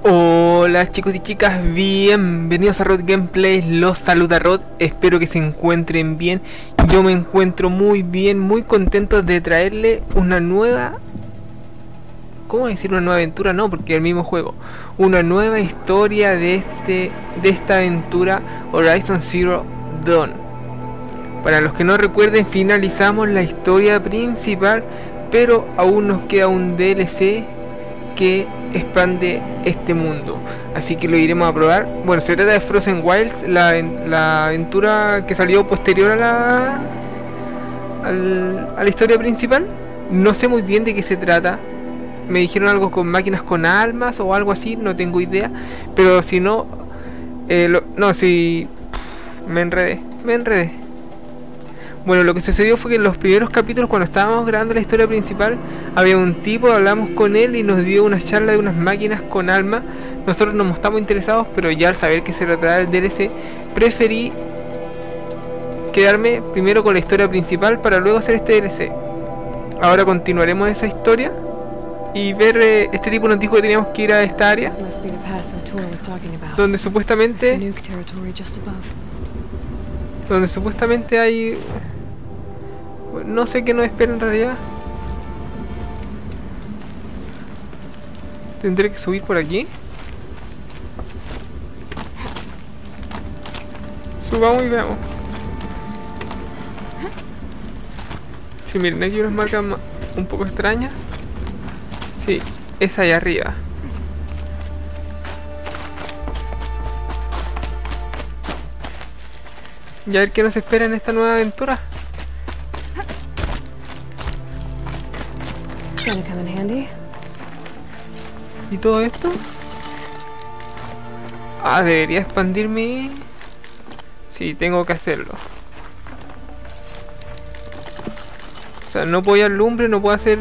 Hola chicos y chicas, bienvenidos a Rod Gameplay, los saluda Rod, espero que se encuentren bien. Yo me encuentro muy bien, muy contento de traerle una nueva... ¿Cómo decir una nueva aventura? No, porque es el mismo juego. Una nueva historia de esta aventura Horizon Zero Dawn. Para los que no recuerden, finalizamos la historia principal, pero aún nos queda un DLC que expande este mundo, así que lo iremos a probar. Bueno, se trata de Frozen Wilds, la aventura que salió posterior a la historia principal. No sé muy bien de qué se trata. Me dijeron algo con máquinas con almas o algo así, no tengo idea, pero si no, me enredé. Bueno, lo que sucedió fue que en los primeros capítulos, cuando estábamos grabando la historia principal, había un tipo, hablamos con él y nos dio una charla de unas máquinas con alma. Nosotros no estamos interesados, pero ya al saber que se trataba del DLC, preferí quedarme primero con la historia principal para luego hacer este DLC. Ahora continuaremos esa historia y ver, este tipo nos dijo que teníamos que ir a esta área donde supuestamente hay... no sé qué nos espera en realidad. Tendré que subir por aquí. Subamos y veamos. Sí, miren, aquí hay unas marcas un poco extrañas. Sí, es allá arriba. Y a ver qué nos espera en esta nueva aventura. ¿Y todo esto? Ah, debería expandirme. Sí, tengo que hacerlo. O sea, no puedo ir al lumbre, no puedo hacer...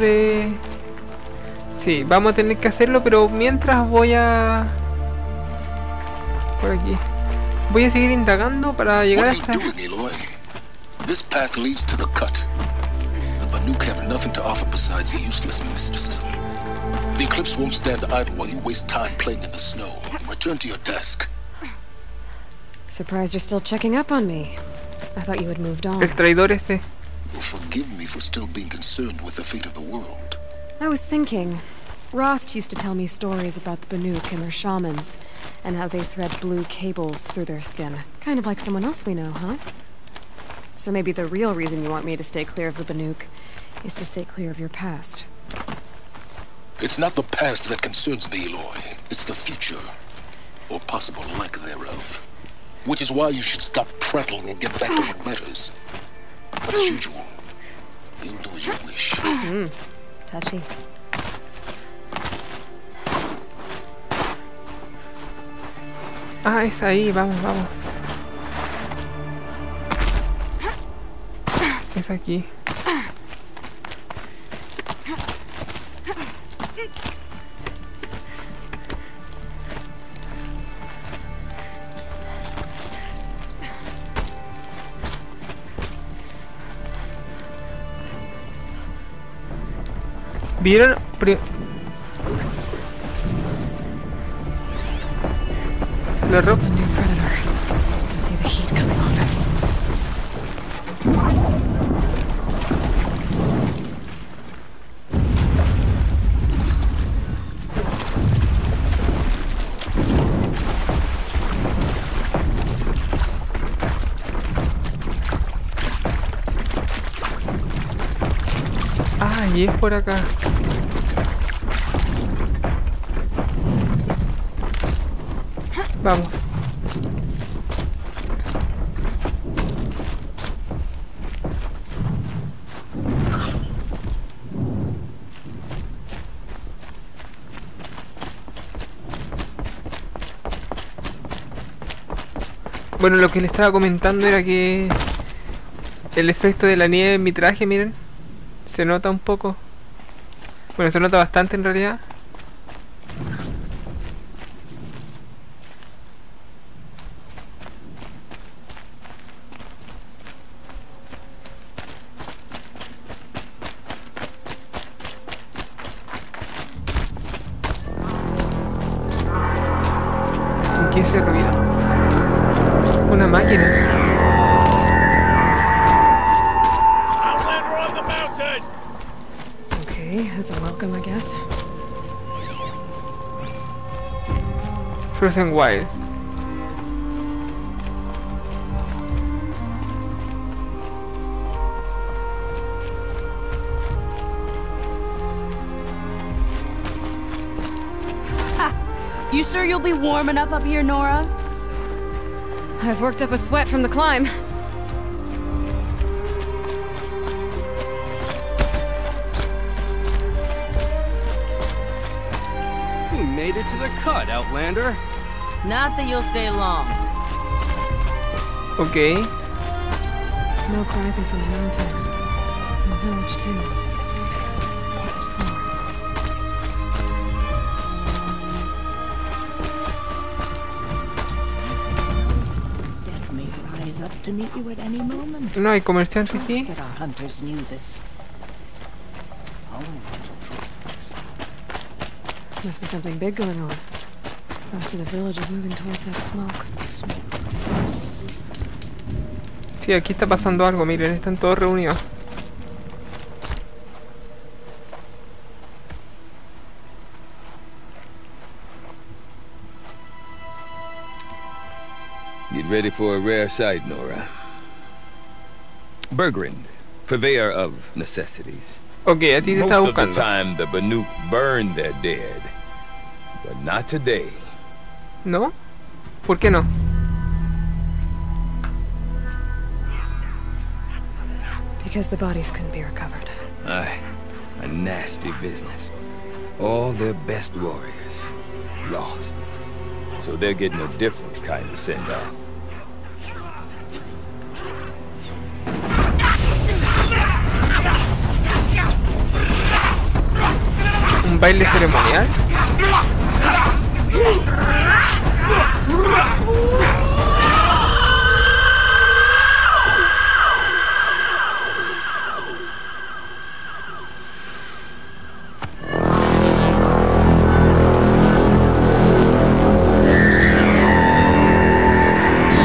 Sí, vamos a tener que hacerlo, pero mientras voy a... por aquí. Voy a seguir indagando para llegar hasta... This path leads to the cut. The Banuk have nothing to offer besides useless mysticism. The Eclipse won't stand idle while you waste time playing in the snow. Return to your desk. Surprised you're still checking up on me. I thought you had moved on. El traidor este. Well, forgive me for still being concerned with the fate of the world. I was thinking, Rost used to tell me stories about the Banuk and their shamans, and how they thread blue cables through their skin. Kind of like someone else we know, huh? So maybe the real reason you want me to stay clear of the Banuk is to stay clear of your past. It's not the past that concerns me, Aloy. It's the future, or possible lack thereof. Which is why you should stop prattling and get back to what matters. But as usual, you'll do as you wish. Touchy. Ah, es ahí, vamos. Es aquí. ¿Vieron? La ropa. Ah, y es por acá. Vamos. Bueno, lo que le estaba comentando era que el efecto de la nieve en mi traje, miren, se nota un poco. Bueno, se nota bastante en realidad. ¿Qué es ese ruido? Una máquina. Okay, that's a welcome, I guess. Frozen Wild. You sure you'll be warm enough up here, Nora? I've worked up a sweat from the climb. You made it to the cut, Outlander. Not that you'll stay long. Okay. Smoke rising from the mountain. And the village, too. What's it for? Death may rise up to meet you at any moment. No hay comerciante aquí. That our hunters knew this. Must be something big going on. Most of the village is moving towards that smoke. Sí, aquí está pasando algo, miren, están todos reunidos. Get ready for a rare sight, Nora. Bergrind, purveyor of necessities. Ok, a ti te está Most of the buscando. time, the Banuk burn their dead. But not today. ¿No? ¿Por qué no? Because the bodies couldn't be recovered. Aye, a nasty business. All their best warriors lost. So they're getting a different kind of send-off. ¿Un baile ceremonial?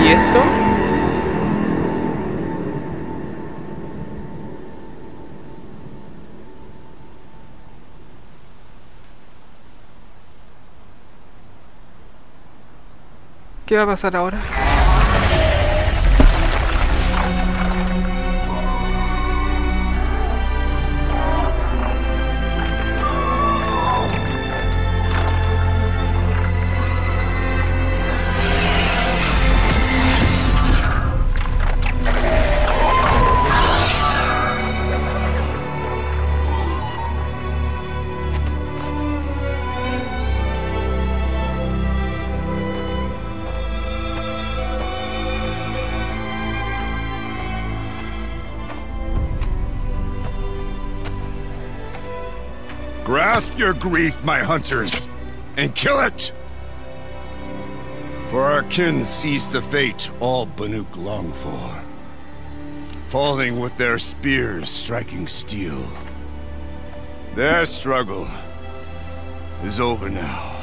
¿Y esto? ¿Qué va a pasar ahora? Grasp your grief, my hunters, and kill it! For our kin sees the fate all Banuk long for. Falling with their spears striking steel. Their struggle is over now.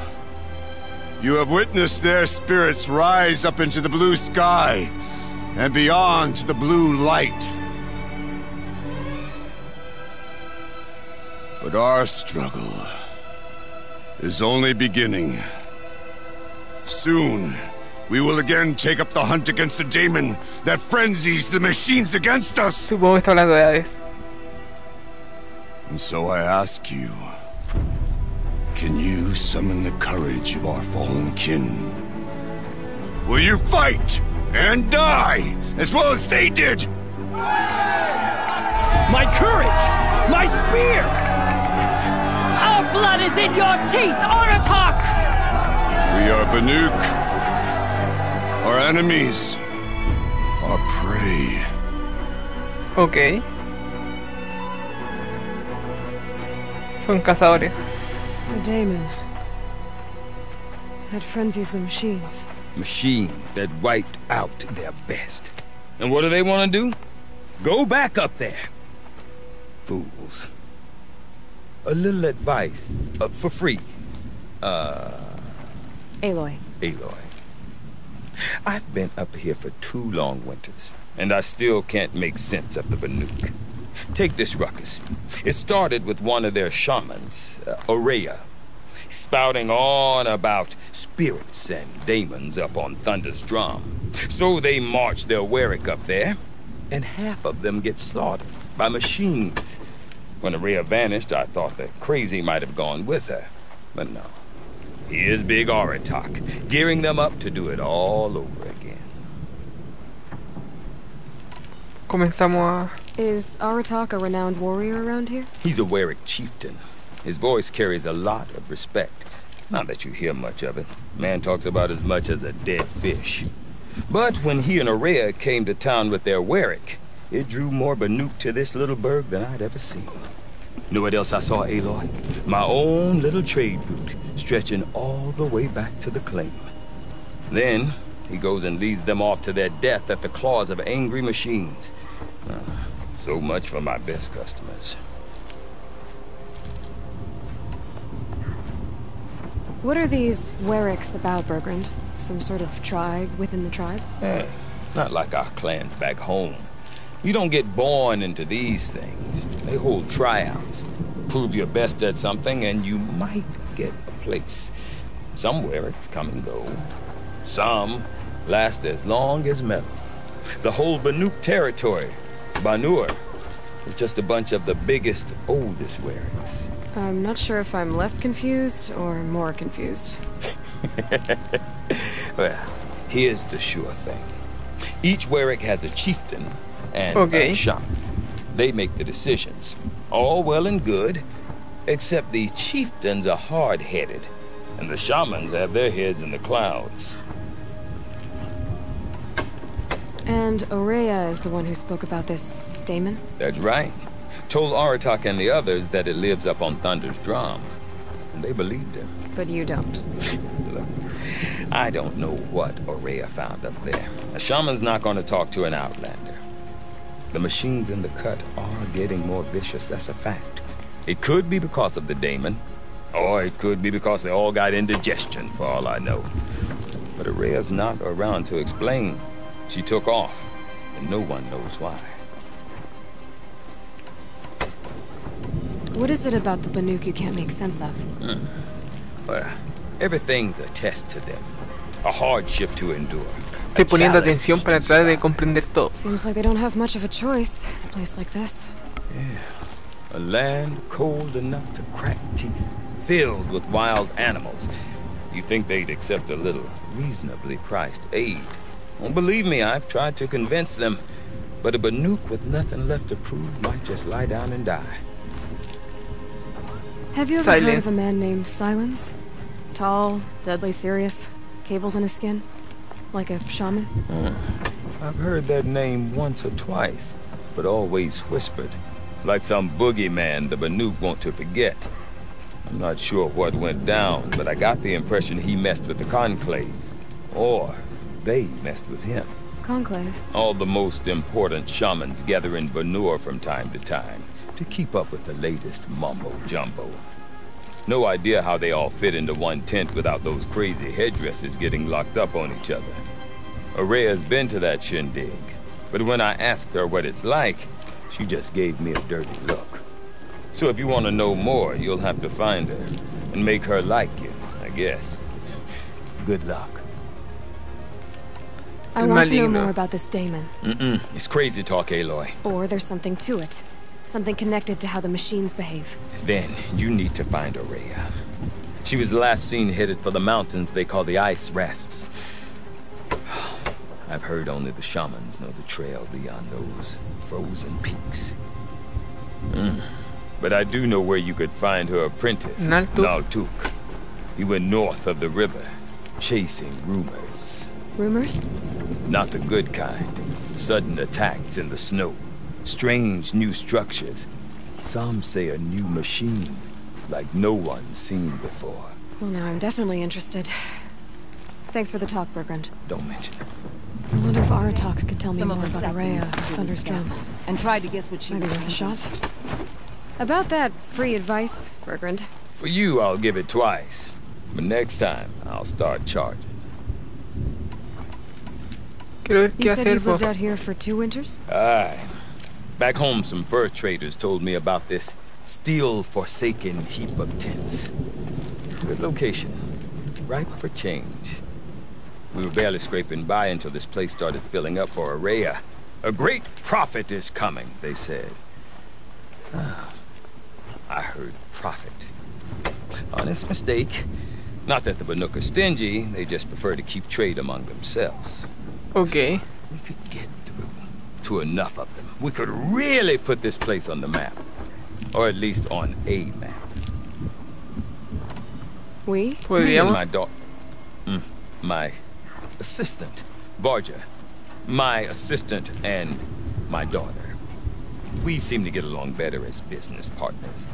You have witnessed their spirits rise up into the blue sky and beyond to the blue light. But our struggle is only beginning. Soon, we will again take up the hunt against the daemon that frenzies the machines against us. Supongo que está hablando de Hades. And so I ask you, can you summon the courage of our fallen kin? Will you fight and die as well as they did? My courage! My spear! Our blood is in your teeth, Aratak! We are Banuk. Our enemies are prey. Ok. Son cazadores. The daemon. That frenzies the machines. Machines that wiped out their best. And what do they want to do? Go back up there. Fools. A little advice, for free. Aloy. Aloy. I've been up here for 2 long winters, and I still can't make sense of the Banuk. Take this ruckus. It started with one of their shamans, Aurea, spouting on about spirits and demons up on Thunder's drum. So they march their Warwick up there, and half of them get slaughtered by machines. When Aurea vanished, I thought the crazy might have gone with her, but no. Here's Big Aratak, gearing them up to do it all over again. Comenzamos a... Is Aratak a renowned warrior around here? He's a Warwick chieftain. His voice carries a lot of respect. Not that you hear much of it. Man talks about as much as a dead fish. But when he and Aurea came to town with their Warwick, it drew more Banuk to this little burg than I'd ever seen. You know what else I saw, Aloy? My own little trade route, stretching all the way back to the claim. Then, he goes and leads them off to their death at the claws of angry machines. So much for my best customers. What are these Warwicks about, Bergrand? Some sort of tribe within the tribe? Not like our clans back home. You don't get born into these things. They hold tryouts. Prove your best at something and you might get a place. Some Warwicks come and go. Some last as long as metal. The whole Banuk territory, Banur, is just a bunch of the biggest, oldest Warwicks. I'm not sure if I'm less confused or more confused. Well, here's the sure thing. Each Warwick has a chieftain and a shaman. They make the decisions. All well and good, except the chieftains are hard-headed, and the shamans have their heads in the clouds. And Aurea is the one who spoke about this daemon? That's right. Told Aratak and the others that it lives up on Thunder's drum. And they believed him. But you don't. Look, I don't know what Aurea found up there. A shaman's not going to talk to an outlander. The machines in the cut are getting more vicious, that's a fact. It could be because of the daemon, or it could be because they all got indigestion, for all I know. But Aurea's not around to explain. She took off, and no one knows why. What is it about the Banuk you can't make sense of? Well, everything's a test to them. A hardship to endure. Estoy poniendo atención para tratar de comprender todo. Seems like they don't have much of a choice in a place like this. Yeah. A land cold enough to crack teeth, filled with wild animals. You'd think they'd accept a little reasonably priced aid. Well, believe me, I've tried to convince them. But a Banuk with nothing left to prove might just lie down and die. Have you ever heard of a man named Silence? Tall, deadly serious, cables in his skin? Like a shaman? I've heard that name once or twice, but always whispered. Like some boogeyman the Banuk want to forget. I'm not sure what went down, but I got the impression he messed with the Conclave. Or they messed with him. Conclave? All the most important shamans gather in Banur from time to time to keep up with the latest mumbo-jumbo. No idea how they all fit into one tent without those crazy headdresses getting locked up on each other. Aurea's been to that shindig, but when I asked her what it's like, she just gave me a dirty look. So if you want to know more, you'll have to find her and make her like you, I guess. Good luck. I want to know more about this daemon. It's crazy talk, Aloy. Or there's something to it. Something connected to how the machines behave. Then you need to find Aurea. She was last seen headed for the mountains they call the Ice Rasps. I've heard only the shamans know the trail beyond those frozen peaks. But I do know where you could find her apprentice, Naltuk. He went north of the river, chasing rumors. Rumors? Not the good kind. Sudden attacks in the snow. Strange new structures. Some say a new machine, like no one's seen before. Well, now I'm definitely interested. Thanks for the talk, Bergrand. Don't mention it. I wonder if Aratak could tell me more about Aurea, Thunder's drum. And tried to guess what she Maybe worth a shot. About that free advice, Bergrand. For you, I'll give it twice. But next time, I'll start charging. Quiero ver qué You hace said el you've lived elfo. out here for 2 winters? Aye. Back home, some fur traders told me about this steel-forsaken heap of tents. Good location. Ripe for change. We were barely scraping by until this place started filling up for Araya. A great prophet is coming, they said. I heard prophet. Honest mistake. Not that the Banuk are stingy, they just prefer to keep trade among themselves. Ok. We could get through to enough of them. We could really put this place on the map. Or at least on a map. We? Me and Podríamos. my daughter. My assistant, Varja. My assistant and my daughter. We seem to get along better as business partners.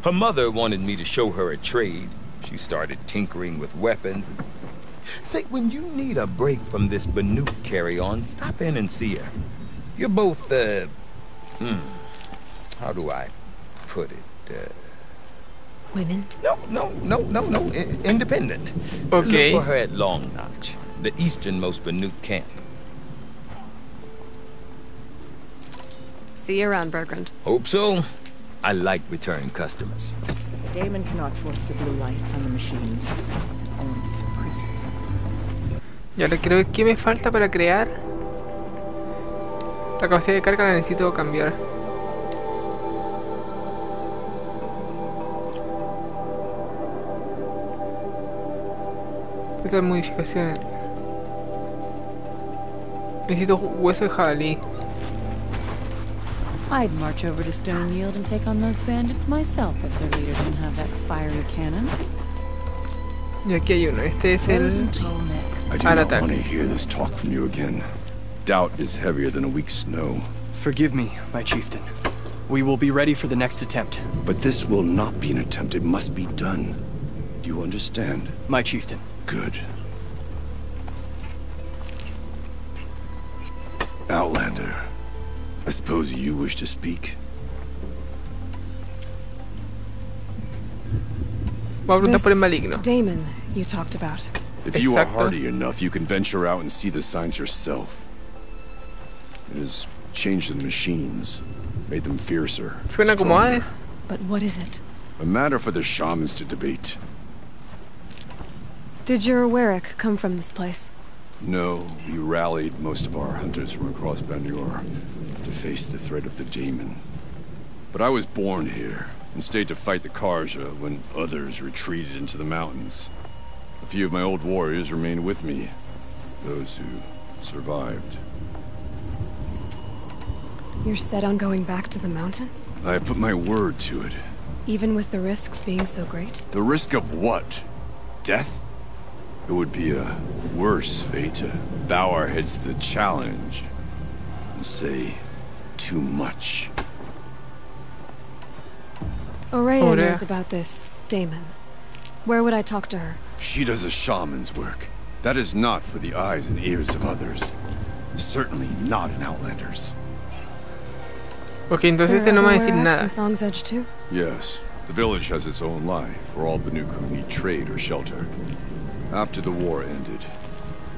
Her mother wanted me to show her a trade. She started tinkering with weapons. Say, when you need a break from this Banuk carry-on, stop in and see her. You're both, how do I put it? Women? No. Independent. Okay. Look for her at Long Notch, the easternmost Banuk camp. See you around, Bergrund. Hope so. I like return customers. The daemon cannot force the blue light from the machines. Only suppress it. Y ahora quiero ver qué me falta para crear. La capacidad de carga la necesito cambiar. Estas modificaciones. Necesito hueso de jabalí. I'd march over to Stone Yield and take on those bandits myself if their leader didn't have that fiery cannon. Y aquí hay uno. Este es el I do not want to hear this talk from you again. Doubt is heavier than a week's snow. Forgive me, my chieftain. We will be ready for the next attempt. But this will not be an attempt. It must be done. Do you understand? My chieftain. Good. Outlander, I suppose you wish to speak? Voy a preguntar por el maligno. Daemon you talked about. If you are Exacto. hardy enough, you can venture out and see the signs yourself. It has changed the machines, made them fiercer. Suena como stronger. Hades. But what is it? A matter for the shamans to debate. Did your Warwick come from this place? No, we rallied most of our hunters from across Banur to face the threat of the daemon. But I was born here and stayed to fight the Karja when others retreated into the mountains. A few of my old warriors remained with me, those who survived. You're set on going back to the mountain? I put my word to it. Even with the risks being so great? The risk of what? Death? It would be a worse fate to bow our heads to the challenge and say too much. Aurea knows about this Daemon. Where would I talk to her? She does a shaman's work. That is not for the eyes and ears of others. Certainly not an Outlander's. Ok, entonces este no me va a decir nada. In Song's Edge too? Yes, the village has its own life for all Banuk who need trade or shelter. After the war ended,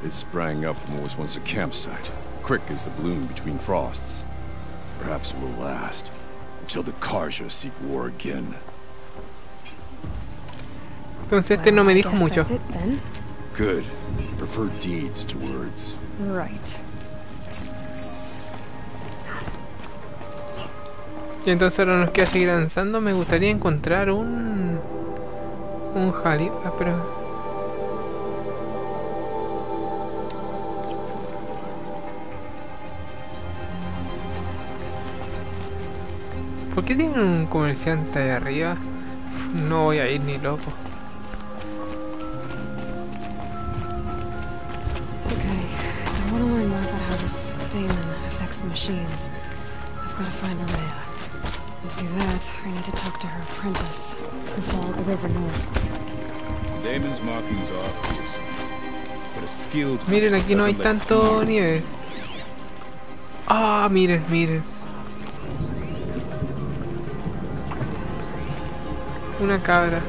it sprang up from what was once a campsite, quick as the bloom between frosts. Perhaps it will last, until the Karja seek war again. Entonces este no me dijo mucho. That's it then. Good. Prefer deeds to words. Right. Y entonces ahora nos queda seguir avanzando. Me gustaría encontrar un jalí. Ah, pero... ¿Por qué tienen un comerciante ahí arriba? No voy a ir ni loco. Okay, I want to learn more about how this daemon affects the machines. I've got to find Aurea. And to do that, I need to talk to her apprentice, who followed the river north. Daemon's markings are fearsome, but a skilled Miren, aquí no hay doesn't let tanto fear nieve. Ah, miren, miren. Una cabra.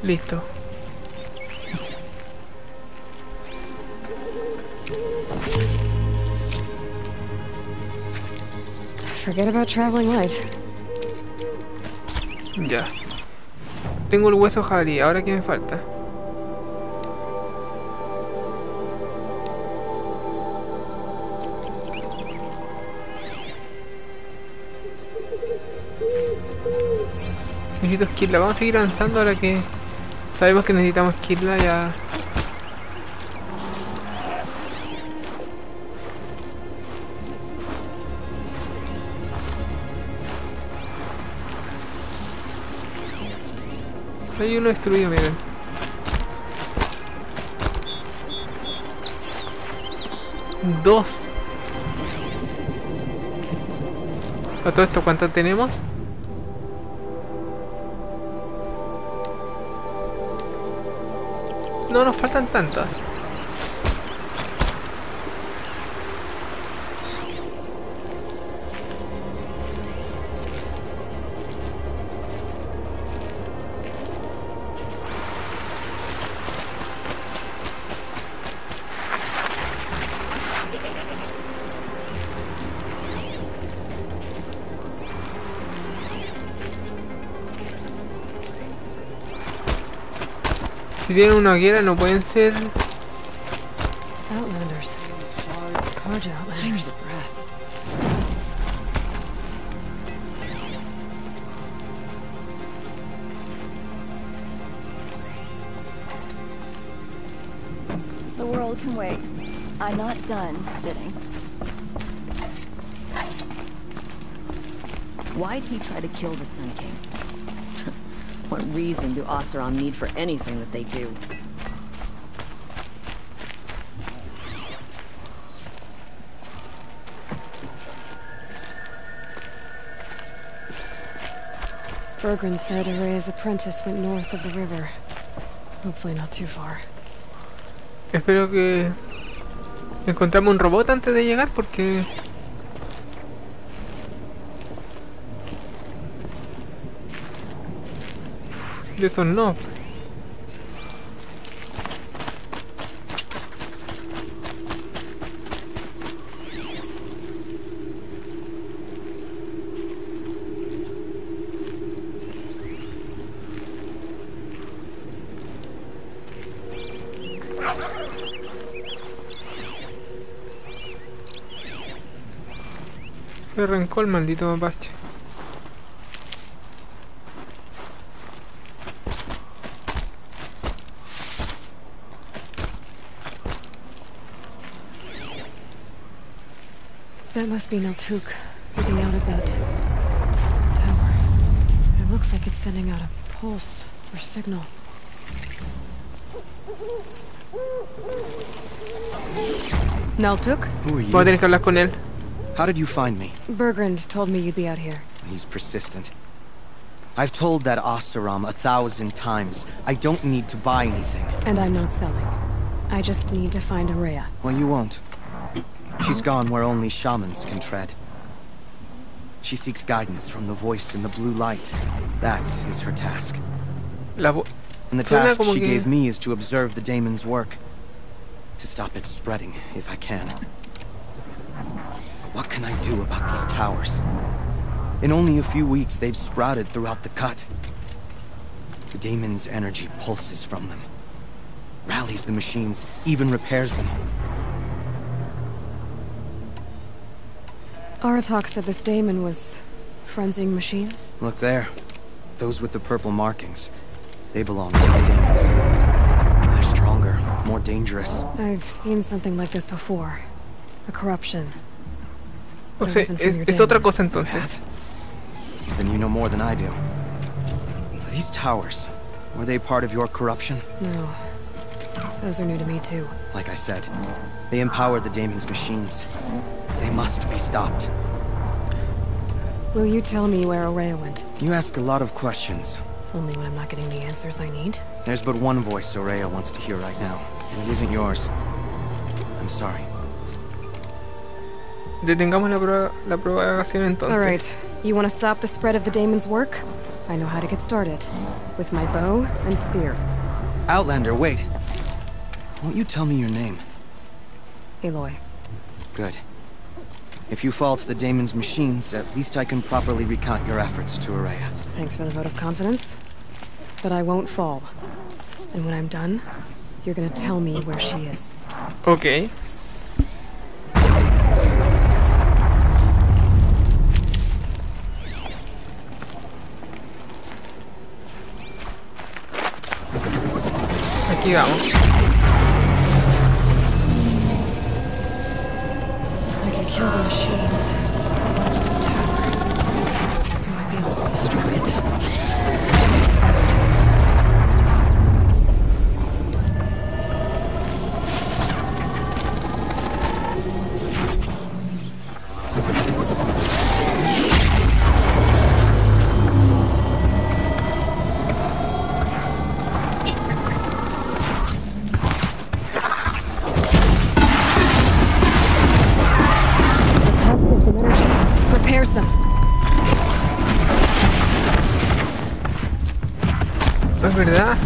Listo. Forget about traveling light. Ya. Tengo el hueso jabalí. ¿Ahora qué me falta? Necesito esquirla. Vamos a seguir avanzando ahora que sabemos que necesitamos esquirla ya. Hay uno destruido, miren. Dos. A todo esto, ¿cuánto tenemos? No nos faltan tantas. Si tienen una hoguera no pueden ser... Outlanders. Carja Outlanders. Breath. The world can wait. I'm not done sitting. Why'd he try to kill the Sun King? What reason do Oseram need for anything that they do? Bergren said Araya's apprentice went north of the river. Hopefully not too far. Espero que encontramos un robot antes de llegar porque... de esos no. Se arrancó el maldito mapache. That must be Naltuk, looking out at that tower. It looks like it's sending out a pulse or signal. Naltuk? Who are you? Voy a tener que hablar con él. How did you find me? Bergrand told me you'd be out here. He's persistent. I've told that Oseram 1,000 times. I don't need to buy anything. And I'm not selling. I just need to find Araya. Well, you won't. She's gone where only shamans can tread. She seeks guidance from the voice in the blue light. That is her task. And the task she gave me is to observe the daemon's work. To stop it spreading, if I can. What can I do about these towers? In only a few weeks, they've sprouted throughout the cut. The daemon's energy pulses from them. Rallies the machines, even repairs them. Aratak said this daemon was frenzying machines? Look there. Those with the purple markings. They belong to the daemon. They're stronger, more dangerous. I've seen something like this before. A corruption. O sea, es otra cosa entonces. Then you know more than I do. These towers, were they part of your corruption? No. Those are new to me too. Like I said, they empower the daemon's machines. They must be stopped. Will you tell me where Araya went? You ask a lot of questions. Only when I'm not getting the answers I need. There's but one voice Araya wants to hear right now, and it isn't yours. I'm sorry. Detengamos la propagación entonces. Alright. You want to stop the spread of the daemon's work? I know how to get started. With my bow and spear. Outlander, wait. Won't you tell me your name? Aloy. Good. If you fall to the Daemon's machines, at least I can properly recount your efforts to Araya. Thanks for the vote of confidence. But I won't fall. And when I'm done, you're gonna tell me where she is. Okay. Aquí vamos. I can kill the machines. Tower. I might be able to destroy it. ¿No es verdad?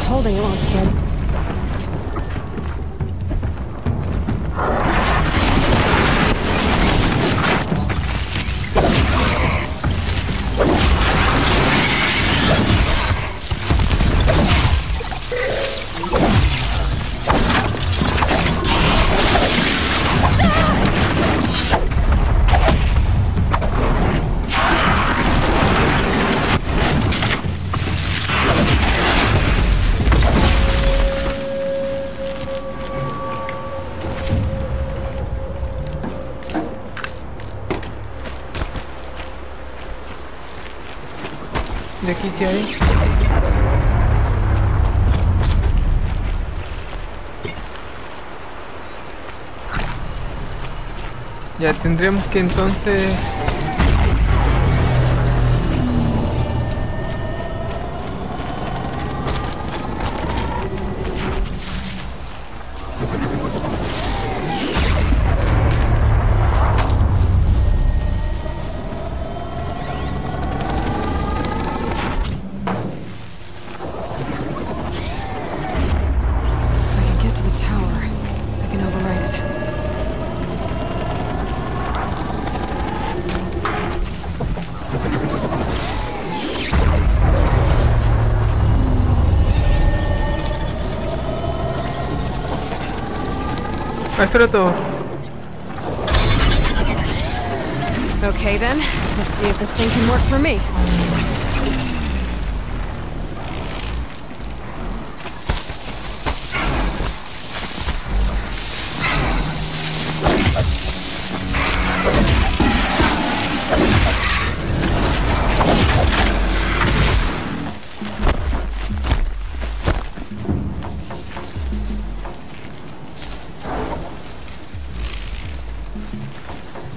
Holding it while it's hid. De aquí que hay. Ya tendremos que entonces Esto era todo. Okay then, let's see if this thing can work for me.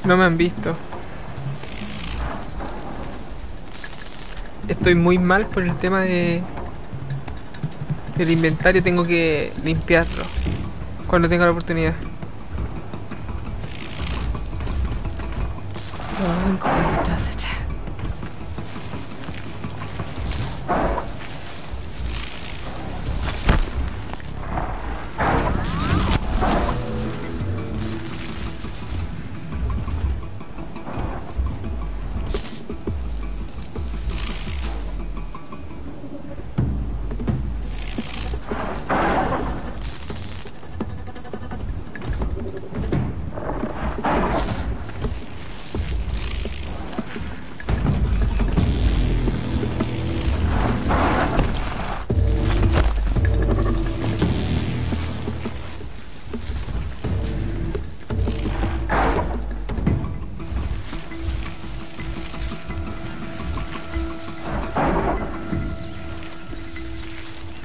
No me han visto. Estoy muy mal por el tema del inventario. Tengo que limpiarlo cuando tenga la oportunidad.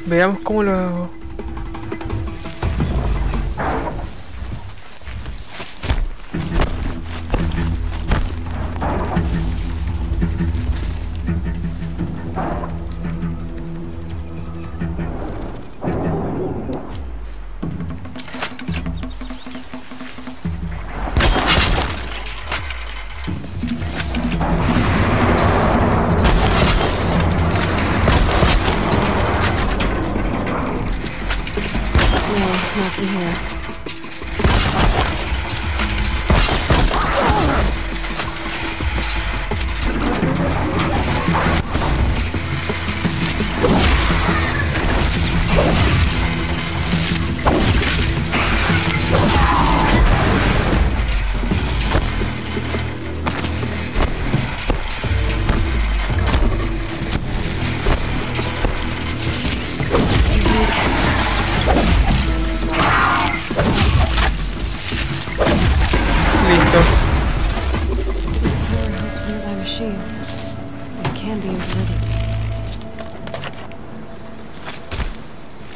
Veamos cómo lo hago.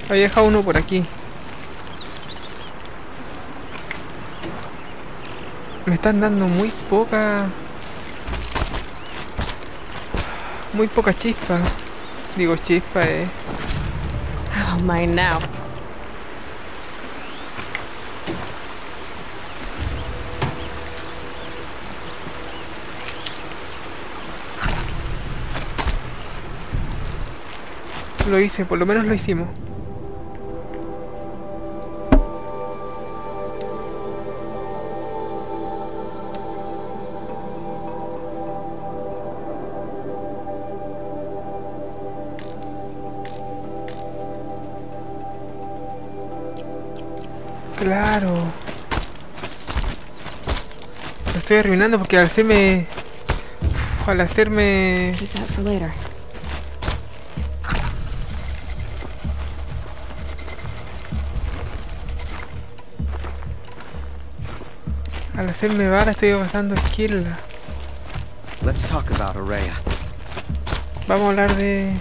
Ahí deja uno por aquí. Me están dando muy poca chispa. Digo chispa, Oh, mine now. Lo hice, por lo menos lo hicimos. Claro. Lo estoy arruinando porque al hacerme... Al hacerme vara estoy gastando esquila. Let's talk about Aurea. Vamos a hablar de...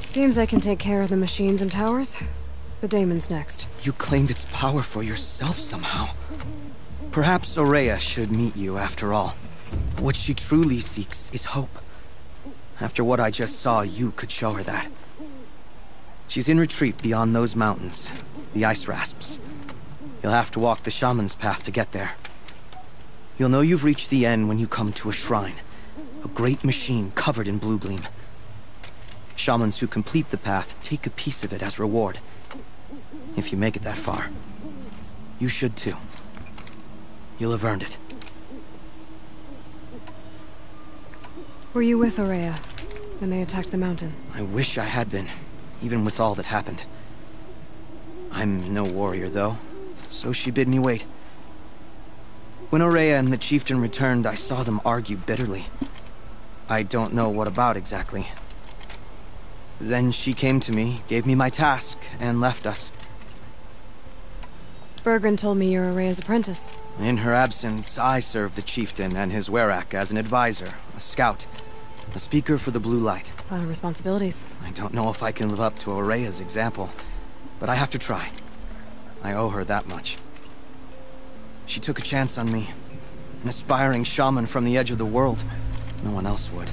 Seems I can take care of the machines and towers. The daemon's next. You claimed its power for yourself somehow. Perhaps Aurea should meet you after all. What she truly seeks is hope. After what I just saw, you could show her that. She's in retreat beyond those mountains, the ice rasps. You'll have to walk the shaman's path to get there. You'll know you've reached the end when you come to a shrine. A great machine covered in blue gleam. Shamans who complete the path take a piece of it as reward. If you make it that far, you should too. You'll have earned it. Were you with Aurea when they attacked the mountain? I wish I had been, even with all that happened. I'm no warrior, though. so she bid me wait. When Aurea and the chieftain returned, I saw them argue bitterly. I don't know what about exactly. Then she came to me, gave me my task, and left us. Bergren told me you're Aurea's apprentice. In her absence, I served the chieftain and his werak as an advisor, a scout, a speaker for the blue light. A lot of responsibilities. I don't know if I can live up to Aurea's example, but I have to try. I owe her that much. She took a chance on me, an aspiring shaman from the edge of the world. No one else would.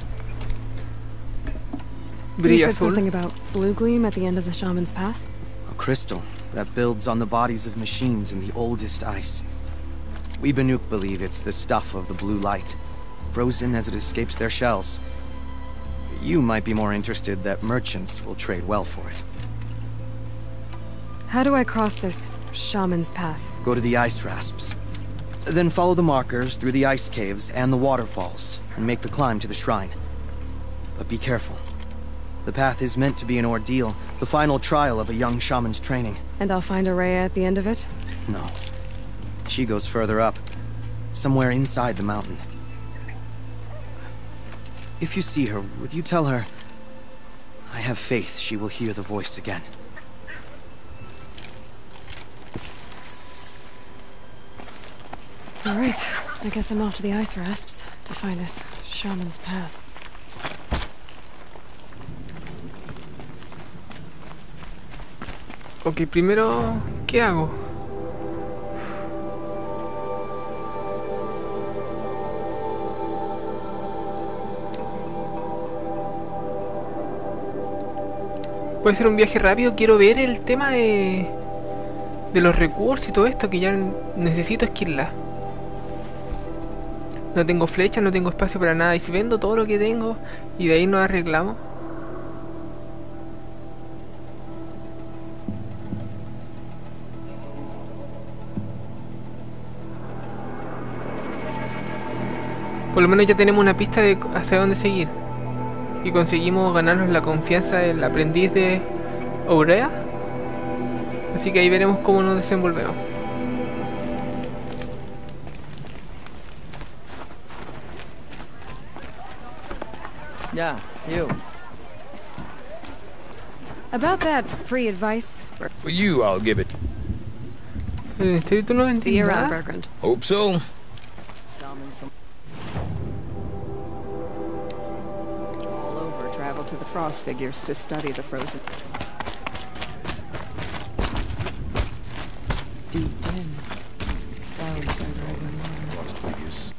You said something about blue gleam at the end of the shaman's path? A crystal that builds on the bodies of machines in the oldest ice. We Banuk believe it's the stuff of the blue light, frozen as it escapes their shells. You might be more interested that merchants will trade well for it. How do I cross this shaman's path? Go to the ice rasps. Then follow the markers through the ice caves and the waterfalls, and make the climb to the shrine. But be careful. The path is meant to be an ordeal, the final trial of a young shaman's training. And I'll find Aurea at the end of it? No. She goes further up, somewhere inside the mountain. If you see her, would you tell her, I have faith she will hear the voice again. All right, I guess I'm off to the ice rasps to find this shaman's path. Ok, primero, ¿qué hago? Puede ser un viaje rápido, quiero ver el tema de los recursos y todo esto, que ya necesito esquilar. No tengo flechas, no tengo espacio para nada, y si vendo todo lo que tengo y de ahí nos arreglamos. Por lo menos ya tenemos una pista de hacia dónde seguir. Y conseguimos ganarnos la confianza del aprendiz de Aurea. Así que ahí veremos cómo nos desenvolvemos. Yeah, you. About that free advice. For you, I'll give it. ¿En serio tú no entiendes? See you around, Bergren. Hope so. All over travel to the frost figures to study the frozen. Deep in. Sound by rising waters.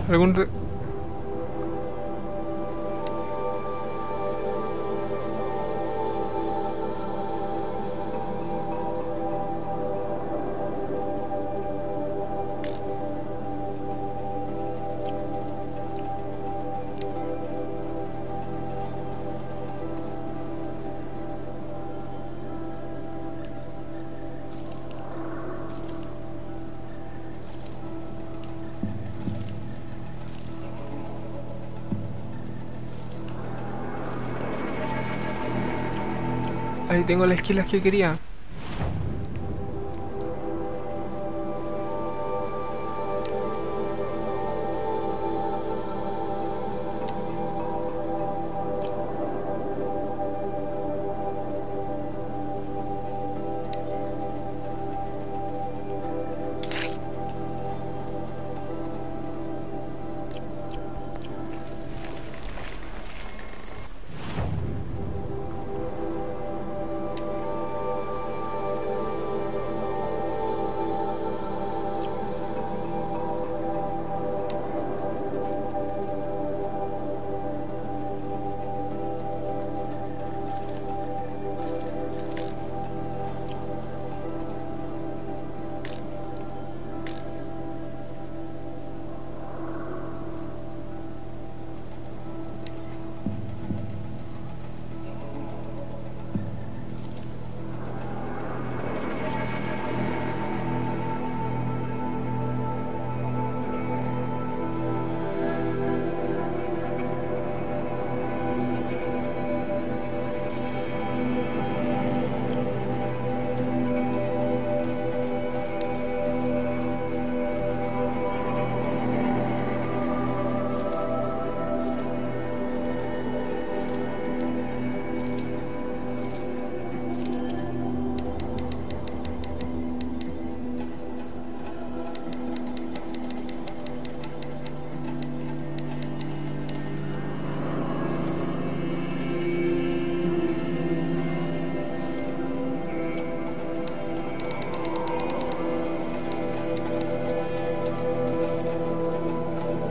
¿Algún Ahí tengo las esquilas que quería.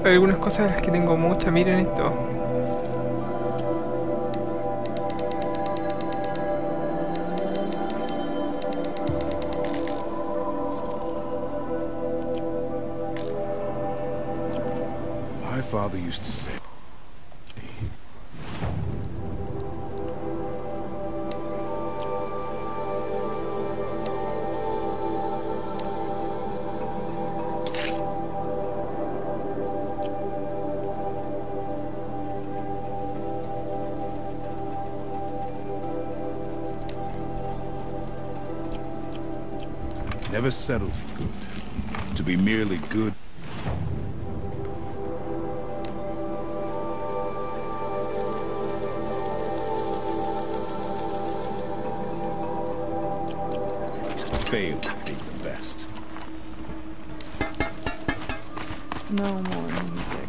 Hay algunas cosas de las que tengo muchas. Miren esto. My father used to say, never settle for good. To be merely good. Fail to be the best. No more music.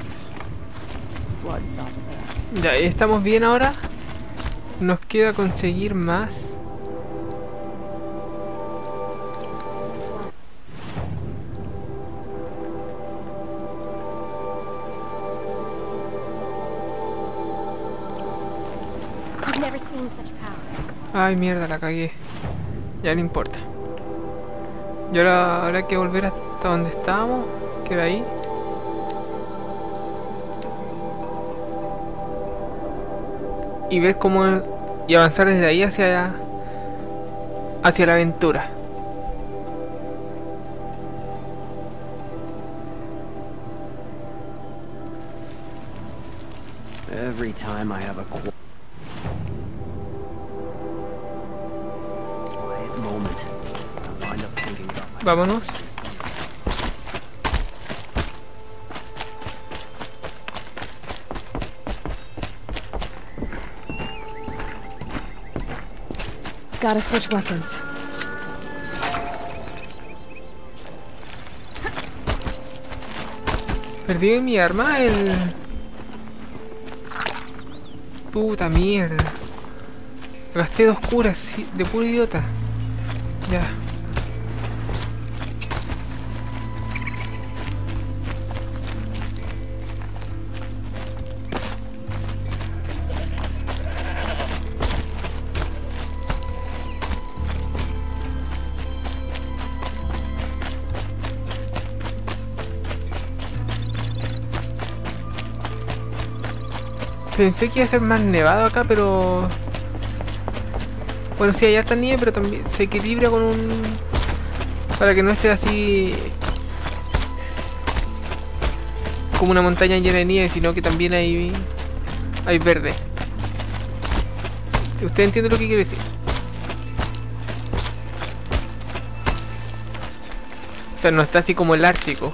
Blood's out of that. Ya, estamos bien ahora. Nos queda conseguir más. Ay, mierda, la cagué. Ya no importa. Y ahora habrá que volver hasta donde estábamos, que era ahí. Y ver cómo... y avanzar desde ahí hacia la aventura. Every time I have a quiet moment, I wind up thinking about my... Vámonos. Gotta switch weapons. Perdí mi arma, Puta mierda. Gasté 2 curas, sí, de puro idiota. Ya. Pensé que iba a ser más nevado acá, pero... bueno, sí, hay harta nieve, pero también se equilibra con un... para que no esté así... como una montaña llena de nieve, sino que también hay verde. ¿Usted entiende lo que quiero decir? O sea, no está así como el Ártico.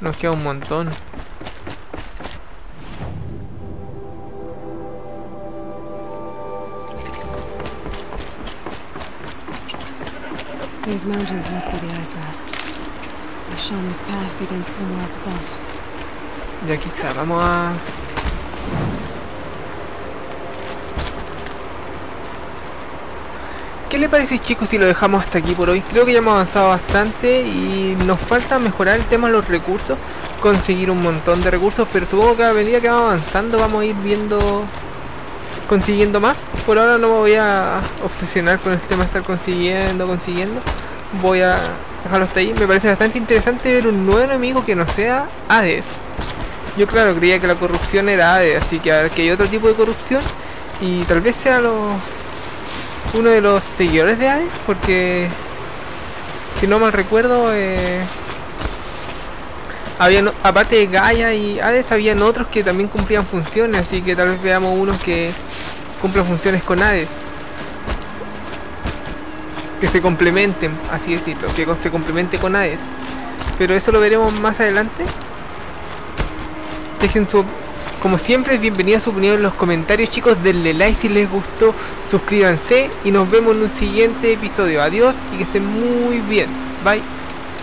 Nos queda un montón. These mountains must be the ice rasps. The shaman's path begins somewhere up above. Y aquí está, vamos a... ¿qué le parece, chicos, si lo dejamos hasta aquí por hoy? Creo que ya hemos avanzado bastante y nos falta mejorar el tema de los recursos, conseguir un montón de recursos, pero supongo que a medida que vamos avanzando vamos a ir viendo, consiguiendo más. Por ahora no me voy a obsesionar con el tema de estar consiguiendo. Voy a dejarlo hasta ahí. Me parece bastante interesante ver un nuevo enemigo que no sea Hades. Yo claro, creía que la corrupción era Hades, así que a ver que hay otro tipo de corrupción y tal vez sea uno de los seguidores de Hades, porque si no mal recuerdo aparte de Gaia y Hades habían otros que también cumplían funciones, así que tal vez veamos unos que cumplan funciones con Hades, que se complementen, así decirlo, que se complemente con Hades, pero eso lo veremos más adelante. Dejen como siempre, bienvenidos a su opinión en los comentarios, chicos. Denle like si les gustó, suscríbanse y nos vemos en un siguiente episodio. Adiós y que estén muy bien. Bye.